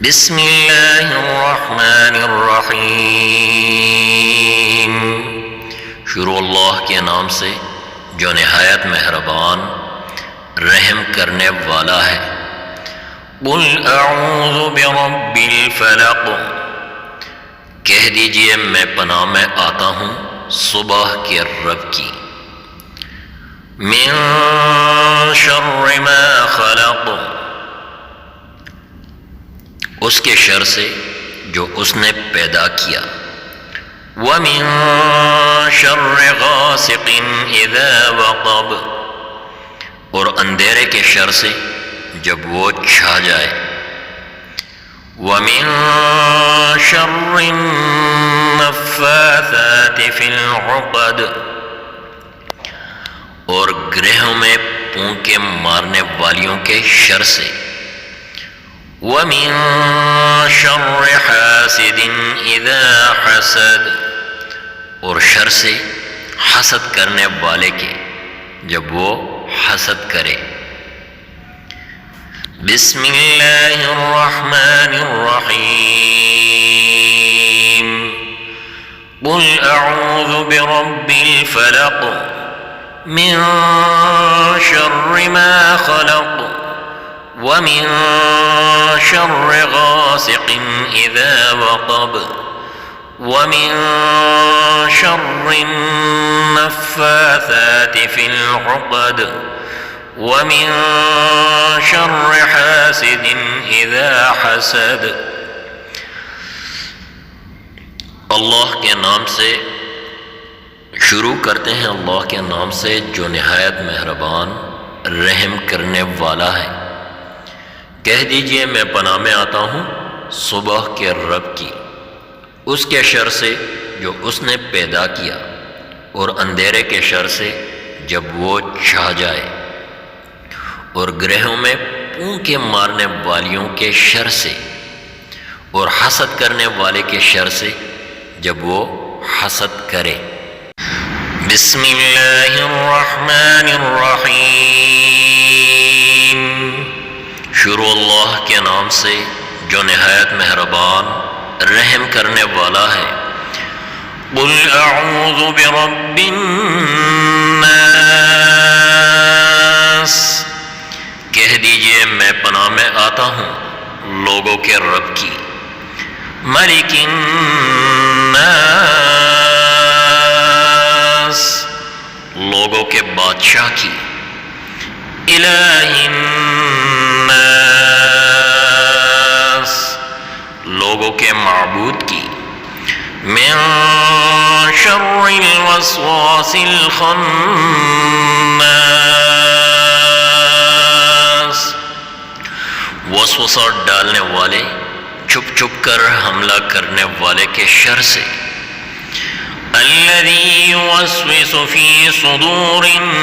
بسم اللہ الرحمن الرحیم، شروع اللہ کے نام سے جو نہایت مہربان رحم کرنے والا ہے۔ قل اعوذ برب الفلق، کہہ دیجئے میں پناہ میں آتا ہوں صبح کے رب کی۔ من شر ما خلق، اس کے شر سے جو اس نے پیدا کیا۔ وَمِن شَرِّ غَاسِقٍ إِذَا وَقَبَ، اور اندھیرے کے شر سے جب وہ چھا جائے۔ وَمِن شَرِّ النَّفَّاثَاتِ فِي الْعُقَدِ، اور گرہوں میں پونکے مارنے والیوں کے شر سے۔ وَمِن شَرِّ حَاسِدٍ إِذَا حَسَدَ، اور شر سے حسد کرنے والے کے جب وہ حسد کرے۔ بسم اللہ الرحمن الرحیم، قل اعوذ برب الفلق من شر ما خلق ومن شر غاسق إذا وقب ومن شر النفاثات في العقد ومن شر حاسد إذا حسد۔ اللہ کے نام سے شروع کرتے ہیں، اللہ کے نام سے جو نہایت مہربان رحم کرنے والا ہے۔ کہہ دیجئے میں پناہ میں آتا ہوں صبح کے رب کی، اس کے شر سے جو اس نے پیدا کیا، اور اندھیرے کے شر سے جب وہ چھا جائے، اور گرہوں میں پونکے مارنے والیوں کے شر سے، اور حسد کرنے والے کے شر سے جب وہ حسد کرے۔ بسم اللہ الرحمن الرحیم، شروع اللہ کے نام سے جو نہایت مہربان رحم کرنے والا ہے۔ قل اعوذ برب الناس، کہہ دیجئے میں پناہ میں آتا ہوں لوگوں کے رب کی۔ ملک الناس، لوگوں کے بادشاہ کی۔ الہ الناس، لوگوں کے معبود کی۔ من شر الوسواس الخناس، وسوسہ ڈالنے والے، چھپ چھپ کر حملہ کرنے والے کے شر سے۔ الذی یوسوس فی صدور الناس،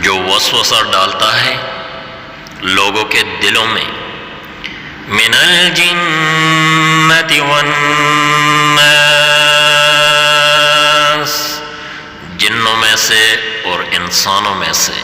جو وسوسہ ڈالتا ہے لوگوں کے دلوں میں۔ من الجنۃ والناس، جنوں میں سے اور انسانوں میں سے۔